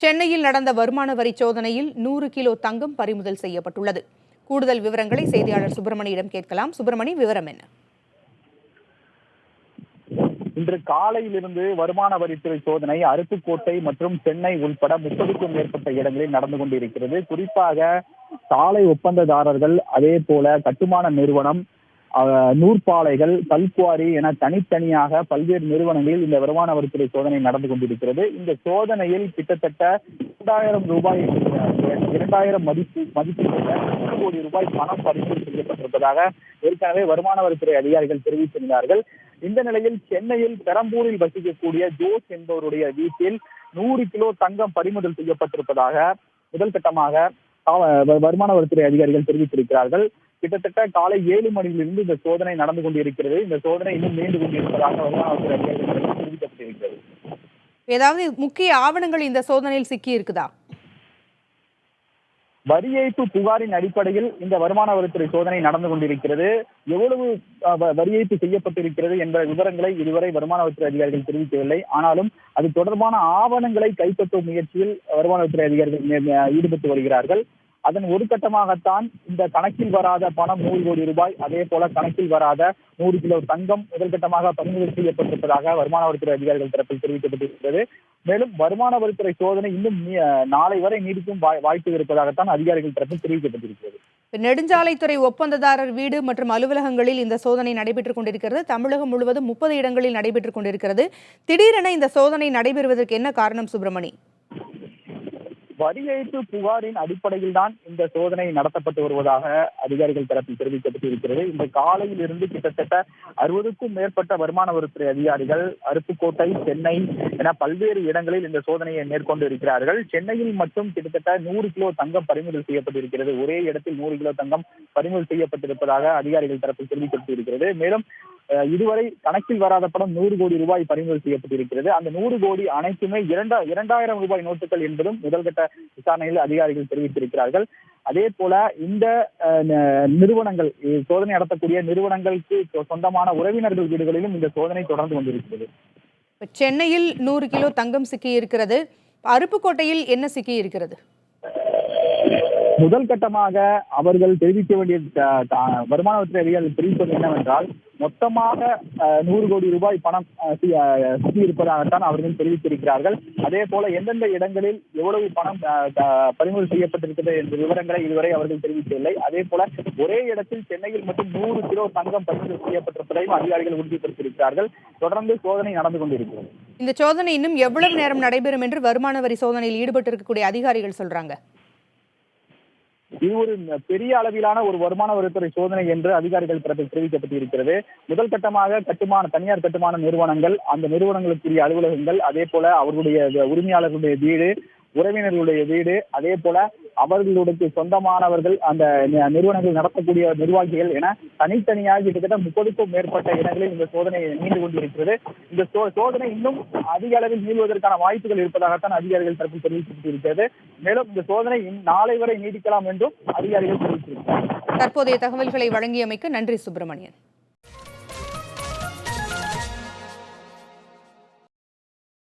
சென்னையில் நடந்த வருமான வரி சோதனையில் 100 கிலோ தங்கம் பறிமுதல் செய்யப்பட்டுள்ளது. கூடுதல் விவரங்களை செய்தியாளர் சுப்பிரமணியிடம் கேட்கலாம். சுப்பிரமணி, விவரம் என்ன? இன்று காலையிலிருந்து வருமான வரித்துறை சோதனை அருப்புக்கோட்டை மற்றும் சென்னை உள்பட 30க்கும் மேற்பட்ட இடங்களில் நடந்து கொண்டிருக்கிறது. குறிப்பாக சாலை ஒப்பந்ததாரர்கள், அதே போல கட்டுமான நிறுவனம், நூற்பாலைகள், கல்குவாரி என தனித்தனியாக பல்வேறு நிறுவனங்களில் இந்த வருமான வரித்துறை சோதனை நடந்து கொண்டிருக்கிறது. இந்த சோதனையில் கிட்டத்தட்ட 2000 மதிப்பில் 100 கோடி ரூபாய் பணம் பறிமுதல் செய்யப்பட்டிருப்பதாக ஏற்கனவே வருமான வரித்துறை அதிகாரிகள் தெரிவித்திருந்தார்கள். இந்த நிலையில் சென்னையில் பெரம்பூரில் வசிக்கக்கூடிய ஜோஸ் என்பவருடைய வீட்டில் 100 கிலோ தங்கம் பறிமுதல் செய்யப்பட்டிருப்பதாக முதல் கட்டமாக வருமான வரித்துறை அதிகாரிகள் தெரிவித்திருக்கிறார்கள். கிட்டத்தட்ட காலை 7 மணியிலிருந்து இந்த சோதனை நடந்து கொண்டிருக்கிறது. இந்த சோதனை இன்னும் நீண்டு கொண்டிருப்பதாக வருமான வரித்துறை அதிகாரிகள் தெரிவிக்கப்பட்டிருக்கிறது. ஏதாவது முக்கிய ஆவணங்கள் இந்த சோதனையில் சிக்கி இருக்குதா? வரி ஏய்ப்பு புகாரின் அடிப்படையில் இந்த வருமான வரித்துறை சோதனை நடந்து கொண்டிருக்கிறது. எவ்வளவு வரி ஏய்ப்பு செய்யப்பட்டிருக்கிறது என்ற விவரங்களை இதுவரை வருமான வரித்துறை அதிகாரிகள் தெரிவிக்கவில்லை. ஆனாலும் அது தொடர்பான ஆவணங்களை கைப்பற்றும் முயற்சியில் வருமான வரித்துறை அதிகாரிகள் ஈடுபட்டு வருகிறார்கள். அதன் ஒரு கட்டமாகத்தான் இந்த கணக்கில் வராத பணம் 100 கோடி ரூபாய், அதே போல கணக்கில் வராத 100 கிலோ தங்கம் முதல் கட்டமாக பறிமுதல் செய்யப்பட்டிருப்பதாக வருமான வரித்துறை அதிகாரிகள் தரப்பில் தெரிவிக்கப்பட்டிருக்கிறது. மேலும் வருமான வரித்துறை சோதனை இன்னும் நாளை வரை நீடிக்கும் வாய்ப்பு இருப்பதாகத்தான் அதிகாரிகள் தரப்பில் தெரிவிக்கப்பட்டிருக்கிறது. நெடுஞ்சாலைத்துறை ஒப்பந்ததாரர் வீடு மற்றும் அலுவலகங்களில் இந்த சோதனை நடைபெற்றுக் கொண்டிருக்கிறது. தமிழகம் முழுவதும் 30 இடங்களில் நடைபெற்றுக் கொண்டிருக்கிறது. திடீரென இந்த சோதனை நடைபெறுவதற்கு என்ன காரணம் சுப்பிரமணி? வரி ஏய்ப்பு புகாரின் அடிப்படையில் தான் இந்த சோதனை நடத்தப்பட்டு வருவதாக அதிகாரிகள் தரப்பில் தெரிவிக்கப்பட்டிருக்கிறது. இந்த காலையில் இருந்து கிட்டத்தட்ட 60க்கும் மேற்பட்ட வருமான வரித்துறை அதிகாரிகள் அருப்புக்கோட்டை, சென்னை என பல்வேறு இடங்களில் இந்த சோதனையை மேற்கொண்டு இருக்கிறார்கள். சென்னையில் மட்டும் கிட்டத்தட்ட 100 கிலோ தங்கம் பறிமுதல் செய்யப்பட்டிருக்கிறது. ஒரே இடத்தில் 100 கிலோ தங்கம் பறிமுதல் செய்யப்பட்டிருப்பதாக அதிகாரிகள் தரப்பில் தெரிவிக்கப்பட்டிருக்கிறது. மேலும் இதுவரை கணக்கில் வராத பணம் 100 கோடி ரூபாய் பறிமுதல் செய்யப்பட்டிருக்கிறது. அந்த 100 கோடி அனைத்துமே 2000 ரூபாய் நோட்டுகள் என்பதும் முதல் கட்ட விசாரணையில் அதிகாரிகள் தெரிவித்திருக்கிறார்கள். அதே போல இந்த நிறுவனங்கள், சோதனை நடத்தக்கூடிய நிறுவனங்களுக்கு சொந்தமான உறவினர்கள் வீடுகளிலும் இந்த சோதனை தொடர்ந்து கொண்டிருக்கிறது. சென்னையில் 100 கிலோ தங்கம் சிக்கி இருக்கிறது. அருப்புக்கோட்டையில் என்ன சிக்கி இருக்கிறது? முதல் கட்டமாக அவர்கள் தெரிவிக்க வேண்டிய வருமான வரித்துறை அதிகாரிகள் தெரிவிப்பது என்னவென்றால், மொத்தமாக 100 கோடி ரூபாய் பணம் இருப்பதாகத்தான் அவர்கள் தெரிவித்திருக்கிறார்கள். அதே போல எந்தெந்த இடங்களில் எவ்வளவு பணம் பறிமுதல் செய்யப்பட்டிருக்கிறது என்ற விவரங்களை இதுவரை அவர்கள் தெரிவிக்கவில்லை. அதே போல ஒரே இடத்தில் சென்னையில் மட்டும் 100 கிலோ தங்கம் பறிமுதல் செய்யப்பட்டிருப்பதையும் அதிகாரிகள் உறுதிப்படுத்தியிருக்கிறார்கள். தொடர்ந்து சோதனை நடந்து கொண்டிருக்கிறது. இந்த சோதனை இன்னும் எவ்வளவு நேரம் நடைபெறும் என்று வருமான வரி சோதனையில் ஈடுபட்டு இருக்கக்கூடிய அதிகாரிகள் சொல்றாங்க? இது ஒரு பெரிய அளவிலான ஒரு வருமான வரித்துறை சோதனை என்று அதிகாரிகள் தரப்பில் தெரிவிக்கப்பட்டிருக்கிறது. முதல் கட்டமாக தனியார் கட்டுமான நிறுவனங்கள், அந்த நிறுவனங்களுக்குரிய அலுவலகங்கள், அதே போல அவர்களுடைய உரிமையாளர்களுடைய வீடு, உறவினர்களுடைய வீடு, அதே போல அவர்களுடைய சொந்தமானவர்கள், அந்த நிறுவனங்கள் நடத்தக்கூடிய நிர்வாகிகள் என தனித்தனியாக கிட்டத்தட்ட 30க்கும் மேற்பட்ட இடங்களில் இந்த சோதனை நீண்டு கொண்டிருக்கிறது. இந்த சோதனை இன்னும் அதிக அளவில் நீள்வதற்கான வாய்ப்புகள் இருப்பதாகத்தான் அதிகாரிகள் தரப்பில் தெரிவிக்கப்பட்டிருக்கிறது. மேலும் இந்த சோதனை நாளை வரை நீடிக்கலாம் என்றும் அதிகாரிகள் தெரிவித்திருக்கிறார்கள். தற்போதைய தகவல்களை வழங்கியமைக்கு நன்றி சுப்பிரமணியன்.